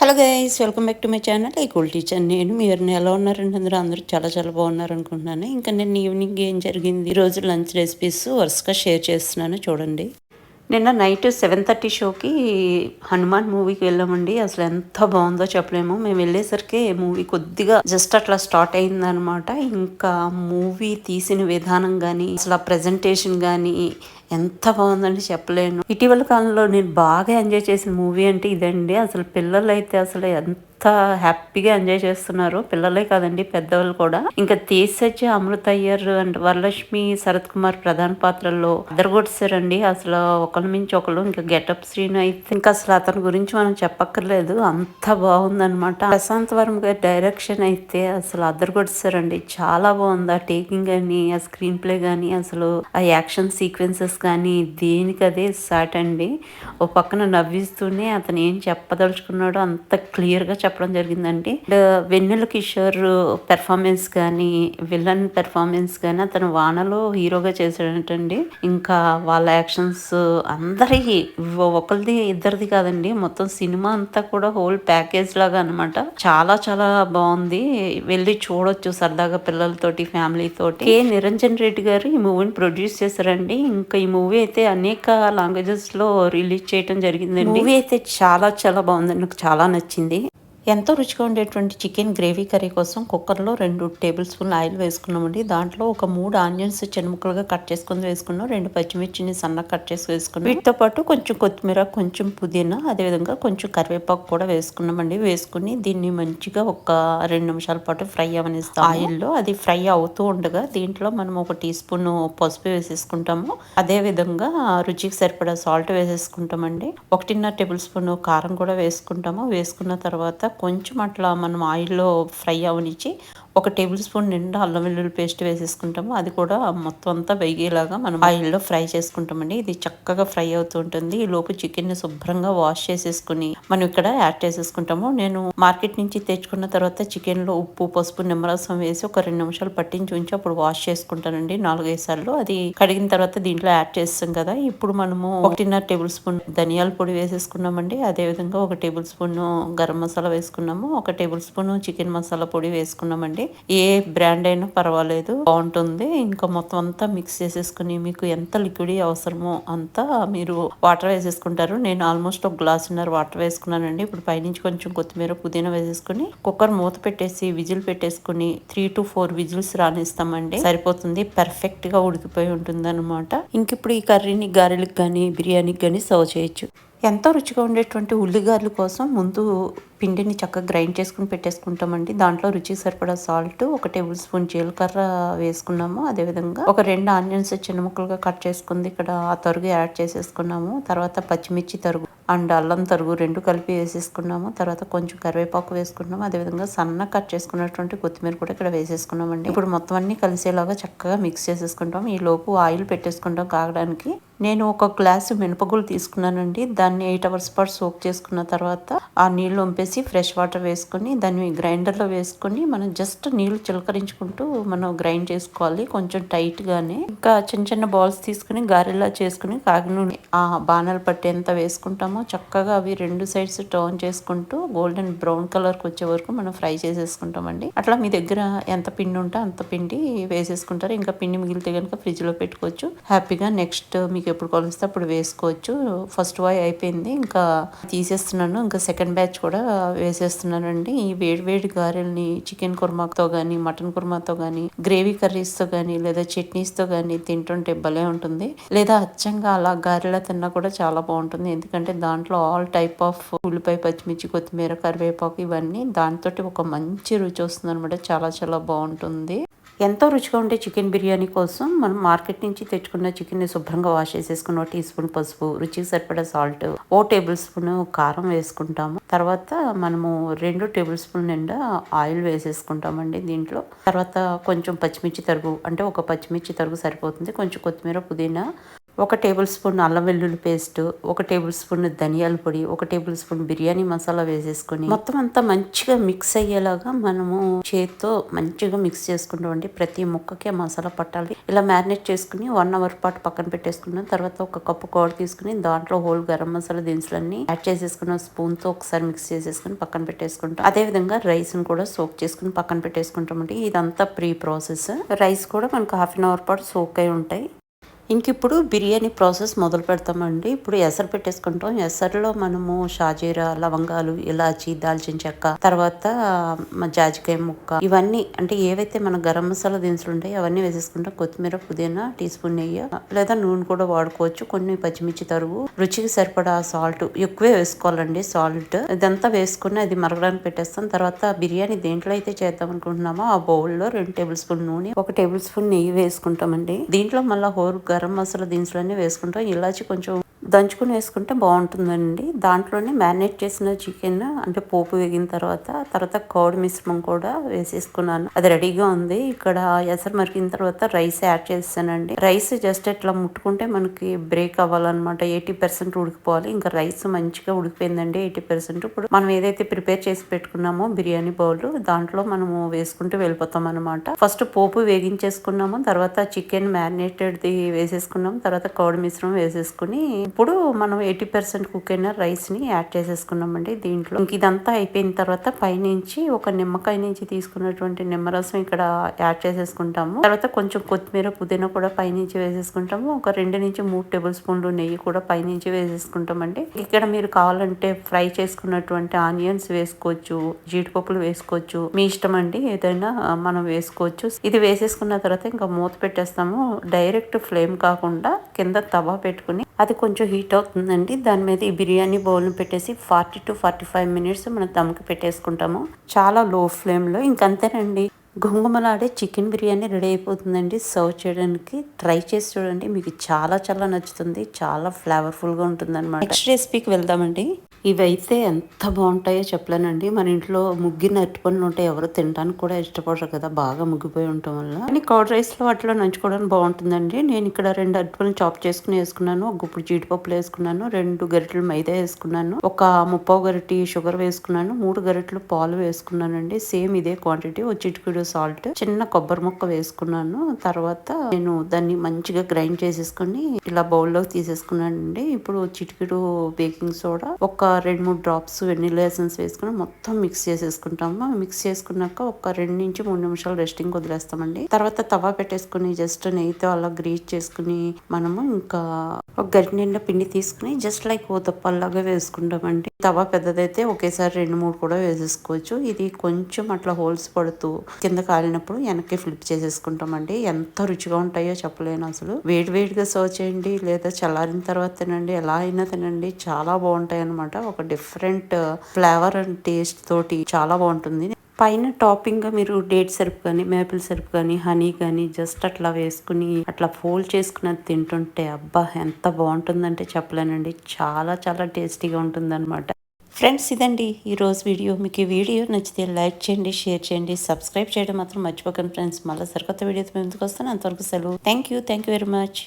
Hello guys, welcome back to my channel ఈ cool teacher. మీరు ఎలా ఉన్నారండి? అందరూ చాలా చాలా బాగున్నారు అనుకుంటున్నాను. ఇంకా నేను ఈవినింగ్ ఏం జరిగింది, ఈరోజు లంచ్ రెసిపీస్ వరుసగా షేర్ చేస్తున్నాను చూడండి. నిన్న నైట్ 7:30 షోకి హనుమాన్ మూవీకి వెళ్ళామండి. అసలు ఎంత బాగుందో చెప్పలేము. మేము వెళ్ళేసరికి మూవీ కొద్దిగా జస్ట్ అట్లా స్టార్ట్ అయిందనమాట. ఇంకా మూవీ తీసిన విధానం కానీ అసలు ఆ ప్రజెంటేషన్ కానీ ఎంత బాగుందండి చెప్పలేను. ఇటీవల కాలంలో నేను బాగా ఎంజాయ్ చేసిన మూవీ అంటే ఇదండి. అసలు పిల్లలు అయితే అసలు ఎంత హ్యాపీగా ఎంజాయ్ చేస్తున్నారు. పిల్లలే కాదండి, పెద్దవాళ్ళు కూడా. ఇంకా తేజ, అమృత అయ్యర్ అండ్ వరలక్ష్మి, శరత్ కుమార్ ప్రధాన పాత్రల్లో అదరగొట్టేశారండి. అసలు ఒకరి మించి ఒకరు. ఇంకా గెటప్ శ్రీను అయితే ఇంకా అసలు అతని గురించి మనం చెప్పక్కర్లేదు, అంత బాగుందనమాట. ప్రశాంత్ వర్మ గారి డైరెక్షన్ అయితే అసలు అదరగొట్టేశారండి. చాలా బాగుంది. ఆ టేకింగ్ కానీ, ఆ స్క్రీన్ ప్లే కానీ, అసలు ఆ యాక్షన్ సీక్వెన్సెస్ కానీ దేనికి అదే సాట్ అండి. ఓ పక్కన నవ్విస్తూనే అతను ఏం చెప్పదలుచుకున్నాడో అంత క్లియర్గా చెప్పడం జరిగిందండి. వెన్నెల కిషోర్ పెర్ఫార్మెన్స్ కానీ, విలన్ పెర్ఫార్మెన్స్ కానీ అతను వానలో హీరోగా చేశాడంటండి. ఇంకా వాళ్ళ యాక్షన్స్ అందరికి ఒకరిది ఇద్దరిది కాదండి, మొత్తం సినిమా అంతా కూడా హోల్ ప్యాకేజ్ లాగా అనమాట. చాలా చాలా బాగుంది. వెళ్ళి చూడొచ్చు సరదాగా పిల్లలతోటి, ఫ్యామిలీ తోటి. కె నిరంజన్ రెడ్డి గారు ఈ మూవీని ప్రొడ్యూస్ చేశారండి. ఇంకా ఈ మూవీ అయితే అనేక లాంగ్వేజెస్ లో రిలీజ్ చేయడం జరిగిందండి. మూవీ అయితే చాలా చాలా బాగుందండి, నాకు చాలా నచ్చింది. ఎంతో రుచిగా ఉండేటువంటి చికెన్ గ్రేవీ కర్రీ కోసం కుక్కర్లో 2 టేబుల్ స్పూన్ల ఆయిల్ వేసుకున్నామండి. దాంట్లో ఒక 3 ఆనియన్స్ చిన్న ముక్కలుగా కట్ చేసుకుని వేసుకున్నాం. 2 పచ్చిమిర్చిని సన్నగా కట్ చేసి వేసుకున్నాం. వీటితో పాటు కొంచెం కొత్తిమీర, కొంచెం పుదీనా, అదేవిధంగా కొంచెం కరివేపాకు కూడా వేసుకున్నామండి. వేసుకుని దీన్ని మంచిగా ఒక 2 నిమిషాల పాటు ఫ్రై అవనిస్తాం ఆయిల్లో. అది ఫ్రై అవుతూ ఉండగా దీంట్లో మనం 1 టీ స్పూన్ పసుపు వేసేసుకుంటాము. అదేవిధంగా రుచికి సరిపడా సాల్ట్ వేసేసుకుంటామండి. 1.5 టేబుల్ స్పూన్ కారం కూడా వేసుకుంటాము. వేసుకున్న తర్వాత కొంచెం అట్లా మనం ఆయిల్లో ఫ్రై అవనిచ్చి 1 టేబుల్ స్పూన్ నిండా అల్లం వెల్లుల్లి పేస్ట్ వేసేసుకుంటాము. అది కూడా మొత్తం అంతా వేగేలాగా మనం ఆయిల్లో ఫ్రై చేసుకుంటామండి. ఇది చక్కగా ఫ్రై అవుతూ ఉంటుంది. ఈ లోపు చికెన్ ని శుభ్రంగా వాష్ చేసేసుకుని మనం ఇక్కడ యాడ్ చేసేసుకుంటాము. నేను మార్కెట్ నుంచి తెచ్చుకున్న తర్వాత చికెన్ లో ఉప్పు, పసుపు, నిమ్మరసం వేసి ఒక 2 నిమిషాలు పట్టించి ఉంచి అప్పుడు వాష్ చేసుకుంటానండి 4-5 సార్లు. అది కడిగిన తర్వాత దీంట్లో యాడ్ చేస్తాం కదా. ఇప్పుడు మనము 1.5 టేబుల్ స్పూన్ ధనియాల పొడి వేసేసుకున్నామండి. అదేవిధంగా 1 టేబుల్ స్పూన్ గరం మసాలా వేసుకున్నాము. 1 టేబుల్ స్పూన్ చికెన్ మసాలా పొడి వేసుకున్నామండి. ఏ బ్రాండ్ అయినా పర్వాలేదు, బాగుంటుంది. ఇంకా మొత్తం అంతా మిక్స్ చేసేసుకుని మీకు ఎంత లిక్విడ్ అవసరమో అంతా మీరు వాటర్ వేసేసుకుంటారు. నేను ఆల్మోస్ట్ 1 గ్లాసున్నర వాటర్ వేసుకున్నానండి. ఇప్పుడు పైనుంచి కొంచెం కొత్తిమీర, పుదీనా వేసేసుకుని కుక్కర్ మూత పెట్టేసి విజిల్ పెట్టేసుకుని 3 to 4 విజిల్స్ రానిస్తామండి. సరిపోతుంది, పర్ఫెక్ట్ గా ఉడికిపోయి ఉంటుంది అనమాట. ఇంక ఇప్పుడు ఈ కర్రీని గారెలకు కానీ, బిర్యానీకి కానీ సర్వ్ చేయొచ్చు. ఎంతో రుచిగా ఉండేటువంటి ఉల్లిగారెల కోసం ముందు పిండిని చక్కగా గ్రైండ్ చేసుకుని పెట్టేసుకుంటామండి. దాంట్లో రుచికి సరిపడా సాల్ట్, 1 టేబుల్ స్పూన్ జీలకర్ర వేసుకున్నాము. అదేవిధంగా ఒక 2 ఆనియన్స్ చిన్న ముక్కలుగా కట్ చేసుకుంది ఇక్కడ ఆ తరుగు యాడ్ చేసేసుకున్నాము. తర్వాత పచ్చిమిర్చి తరుగు అండ్ అల్లం తరుగు 2 కలిపి వేసేసుకున్నాము. తర్వాత కొంచెం కరివేపాకు వేసుకున్నాము. అదేవిధంగా సన్నగా కట్ చేసుకున్నటువంటి కొత్తిమీర కూడా ఇక్కడ వేసేసుకున్నామండి. ఇప్పుడు మొత్తం అన్ని కలిసేలాగా చక్కగా మిక్స్ చేసేసుకుంటాం. ఈ లోపు ఆయిల్ పెట్టేసుకుంటాం కాగడానికి. నేను 1 గ్లాసు మినపగుళ్ళు తీసుకున్నానండి. దాన్ని 8 hours పాటు సోక్ చేసుకున్న తర్వాత ఆ నీళ్లు వంపేసి ఫ్రెష్ వాటర్ వేసుకుని దాన్ని గ్రైండర్లో వేసుకుని మనం జస్ట్ నీళ్లు చిలకరించుకుంటూ మనం గ్రైండ్ చేసుకోవాలి, కొంచెం టైట్ గానే. ఇంకా చిన్న చిన్న బాల్స్ తీసుకుని గారెలా చేసుకుని కాగిన నూనె ఆ బాణాలు పట్టేంత వేసుకుంటాము. చక్కగా అవి 2 సైడ్స్ టర్న్ చేసుకుంటూ గోల్డెన్ బ్రౌన్ కలర్కి వచ్చే వరకు మనం ఫ్రై చేసేసుకుంటామండి. అట్లా మీ దగ్గర ఎంత పిండి ఉంటే అంత పిండి వేసేసుకుంటారు. ఇంకా పిండి మిగిలితే కనుక ఫ్రిడ్జ్ లో పెట్టుకోవచ్చు హ్యాపీగా. నెక్స్ట్ మీకు ఎప్పుడు కొలిస్తే అప్పుడు వేసుకోవచ్చు. ఫస్ట్ వాయ్ అయిపోయింది, ఇంకా తీసేస్తున్నాను. ఇంకా సెకండ్ బ్యాచ్ కూడా వేసేస్తున్నానండి. ఈ వేడి గారెల్ని చికెన్ కుర్మాతో గానీ, మటన్ కుర్మాతో గానీ, గ్రేవీ కర్రీస్తో గానీ, లేదా చట్నీస్తో గానీ తింటుంటే భలే ఉంటుంది. లేదా అచ్చంగా అలా గారెలా తిన్నా కూడా చాలా బాగుంటుంది. ఎందుకంటే దాంట్లో ఆల్ టైప్ ఆఫ్ ఉల్లిపాయ, పచ్చిమిర్చి, కొత్తిమీర, కరివేపాకు ఇవన్నీ దాంతో ఒక మంచి రుచి వస్తుంది అనమాట. చాలా చాలా బాగుంటుంది. ఎంతో రుచిగా ఉండే చికెన్ బిర్యానీ కోసం మనం మార్కెట్ నుంచి తెచ్చుకున్న చికెన్ని శుభ్రంగా వాష్ చేసేసుకుని 1 టీ స్పూన్ పసుపు, రుచికి సరిపడా సాల్ట్, 1 టేబుల్ స్పూన్ కారం వేసుకుంటాము. తర్వాత మనము 2 టేబుల్ స్పూన్ నిండా ఆయిల్ వేసేసుకుంటామండి దీంట్లో. తర్వాత కొంచెం పచ్చిమిర్చి తరుగు, అంటే 1 పచ్చిమిర్చి తరుగు సరిపోతుంది. కొంచెం కొత్తిమీర, పుదీనా, 1 టేబుల్ స్పూన్ అల్లం వెల్లుల్లి పేస్ట్, 1 టేబుల్ స్పూన్ ధనియాల పొడి, 1 టేబుల్ స్పూన్ బిర్యానీ మసాలా వేసేసుకొని మొత్తం అంతా మంచిగా మిక్స్ అయ్యేలాగా మనము చేత్తో మంచిగా మిక్స్ చేసుకుంటామండి. ప్రతి ముక్కకి మసాలా పట్టాలి. ఇలా మ్యారినేట్ చేసుకుని 1 అవర్ పాటు పక్కన పెట్టేసుకున్నాం. తర్వాత 1 కప్పు కర్డ్ తీసుకుని దాంట్లో హోల్ గరం మసాలా దినుసులన్నీ యాడ్ చేసేసుకున్న స్పూన్ తో ఒకసారి మిక్స్ చేసేసుకుని పక్కన పెట్టేసుకుంటాం. అదే విధంగా రైస్ ని కూడా సోక్ చేసుకుని పక్కన పెట్టేసుకుంటామండి. ఇదంతా ప్రీ ప్రాసెస్. రైస్ కూడా మనకు హాఫ్ అన్ అవర్ పాటు సోక్ అయి ఉంటాయి. ఇంకిప్పుడు బిర్యానీ ప్రాసెస్ మొదలు పెడతామండి. ఇప్పుడు ఎసరు పెట్టేసుకుంటాం. ఎసరులో మనము షాజీరా, లవంగాలు, ఇలాచి, దాల్చిన చెక్క, తర్వాత జాజికాయ ముక్క, ఇవన్నీ అంటే ఏవైతే మన గరం మసాలా దినుసులు ఉంటాయో అవన్నీ వేసేసుకుంటాం. కొత్తిమీర, పుదీనా, టీ స్పూన్ నెయ్యి లేదా నూనె కూడా వాడుకోవచ్చు. కొన్ని పచ్చిమిర్చి తరుగు, రుచికి సరిపడా సాల్ట్ ఎక్కువే వేసుకోవాలండి. సాల్ట్ ఇదంతా వేసుకుని అది మరగడానికి పెట్టేస్తాం. తర్వాత బిర్యానీ దేంట్లో అయితే చేద్దాం అనుకుంటున్నామో ఆ బౌల్ లో 2 టేబుల్ స్పూన్ నూనె, 1 టేబుల్ స్పూన్ నెయ్యి వేసుకుంటామండి. దీంట్లో మళ్ళీ హోల్ గరం మసాలా దినుసులన్నీ వేసుకుంటాం. ఇలాచి కొంచెం దంచుకుని వేసుకుంటే బాగుంటుందండి. దాంట్లోనే మ్యారినేట్ చేసిన చికెన్ అంటే పోపు వేగిన తర్వాత కర్డ్ మిశ్రమం కూడా వేసేసుకున్నాను. అది రెడీగా ఉంది. ఇక్కడ ఎసరు మరిగిన తర్వాత రైస్ యాడ్ చేస్తానండి. రైస్ జస్ట్ ఇట్లా ముట్టుకుంటే మనకి బ్రేక్ అవ్వాలన్నమాట. 80% ఉడికిపోవాలి. ఇంకా రైస్ మంచిగా ఉడికిపోయిందండి 80%. ఇప్పుడు మనం ఏదైతే ప్రిపేర్ చేసి పెట్టుకున్నామో బిర్యానీ బౌల్ దాంట్లో మనము వేసుకుంటూ వెళ్ళిపోతాం అనమాట. ఫస్ట్ పోపు వేగించేసుకున్నాము. తర్వాత చికెన్ మ్యారినేటెడ్ వేసేసుకున్నాం. తర్వాత కర్డ్ మిశ్రమం వేసేసుకుని ఇప్పుడు మనం 80% కుక్ అయిన రైస్ ని యాడ్ చేసేసుకున్నామండి దీంట్లో. ఇంక ఇదంతా అయిపోయిన తర్వాత పైనుంచి ఒక నిమ్మకాయ నుంచి తీసుకున్నటువంటి నిమ్మరసం ఇక్కడ యాడ్ చేసేసుకుంటాము. తర్వాత కొంచెం కొత్తిమీర, పుదీనా కూడా పైనుంచి వేసేసుకుంటాము. ఒక 2 నుంచి 3 టేబుల్ స్పూన్లు నెయ్యి కూడా పైనుంచి వేసేసుకుంటామండి. ఇక్కడ మీరు కావాలంటే ఫ్రై చేసుకున్నటువంటి ఆనియన్స్ వేసుకోవచ్చు, జీడిపప్పులు వేసుకోవచ్చు, మీ ఇష్టం అండి. ఏదైనా మనం వేసుకోవచ్చు. ఇది వేసేసుకున్న తర్వాత ఇంకా మూత పెట్టేస్తాము. డైరెక్ట్ ఫ్లేమ్ కాకుండా కింద తవా పెట్టుకుని అది కొంచెం హీట్ అవుతుందండి. దాని మీద ఈ బిర్యానీ బౌల్ని పెట్టేసి 40 to 45 మినిట్స్ మనం దమ్కి పెట్టేసుకుంటాము. చాలా లో ఫ్లేమ్లో. ఇంకంతేనండి, గుమగుమలాడే చికెన్ బిర్యానీ రెడీ అయిపోతుందండి. సర్వ్ చేయడానికి ట్రై చేసి చూడండి. మీకు చాలా చాలా నచ్చుతుంది. చాలా ఫ్లేవర్ఫుల్గా ఉంటుంది అనమాట. నెక్స్ట్ రెసిపీకి వెళ్దామండి. ఇవైతే ఎంత బాగుంటాయో చెప్పలేనండి. మన ఇంట్లో ముగ్గిన అరటిపండ్లు ఉంటాయి. ఎవరు తినడానికి కూడా ఇష్టపడరు కదా, బాగా ముగ్గిపోయి ఉండటం వల్ల. కానీ కర్డ్ రైస్లో వాటిలో నంచుకోవడానికి బాగుంటుందండి. నేను ఇక్కడ 2 అరటిపండ్లు చాప్ చేసుకుని వేసుకున్నాను. ఒక గుప్పుడు జీడిపప్పులు వేసుకున్నాను. 2 గరిటెలు మైదా వేసుకున్నాను. ఒక 3/4 గరిటె షుగర్ వేసుకున్నాను. 3 గరిటెలు పాలు వేసుకున్నానండి. సేమ్ ఇదే క్వాంటిటీ. ఒక చిటికెడు సాల్ట్, చిన్న కొబ్బరి ముక్క వేసుకున్నాను. తర్వాత నేను దాన్ని మంచిగా గ్రైండ్ చేసేసుకుని ఇలా బౌల్లోకి తీసేసుకున్నానండి. ఇప్పుడు చిటికెడు బేకింగ్ సోడా, ఒక 2-3 డ్రాప్స్ వెనిలా ఎసెన్స్ వేసుకుని మొత్తం మిక్స్ చేసేసుకుంటాము. మిక్స్ చేసుకున్నాక ఒక 2 నుంచి 3 నిమిషాలు రెస్టింగ్ వదిలేస్తామండి. తర్వాత తవా పెట్టేసుకుని జస్ట్ నెయ్యితో అలా గ్రీస్ చేసుకుని మనము ఇంకా ఒక గరిటె నిండా పిండి తీసుకుని జస్ట్ లైక్ ఊతప్పల్లాగా వేసుకుంటామండి. తవా పెద్దదైతే ఒకేసారి 2-3 కూడా వేసేసుకోవచ్చు. ఇది కొంచెం అట్లా హోల్స్ పడుతూ కింద కాలినప్పుడు వెనక్కి ఫ్లిప్ చేసేసుకుంటామండి. ఎంత రుచిగా ఉంటాయో చెప్పలేను అసలు. వేడిగా సర్వ్ చేయండి లేదా చల్లారిన తర్వాత తినండి. ఎలా అయినా తినండి. చాలా బాగుంటాయి అనమాట. ఒక డిఫరెంట్ ఫ్లేవర్ అండ్ టేస్ట్ తోటి చాలా బాగుంటుంది. పైన టాపింగ్ గా మీరు డేట్ సిరప్ కానీ, మేపిల్ సిరప్ కానీ, హనీ కానీ జస్ట్ అట్లా వేసుకుని అట్లా ఫోల్డ్ చేసుకుని తింటుంటే అబ్బా ఎంత బాగుంటుందంటే చెప్పలేనండి. చాలా చాలా టేస్టీగా ఉంటుంది అనమాట. ఫ్రెండ్స్, ఇదండి ఈరోజు వీడియో. మీకు ఈ వీడియో నచ్చితే లైక్ చేయండి, షేర్ చేయండి, సబ్స్క్రైబ్ చేయడం మాత్రం మర్చిపోకండి ఫ్రెండ్స్. మళ్ళీ సరికొత్త వీడియోతో ముందుకు వస్తాను. అంతవరకు సెలవు. Thank you very much.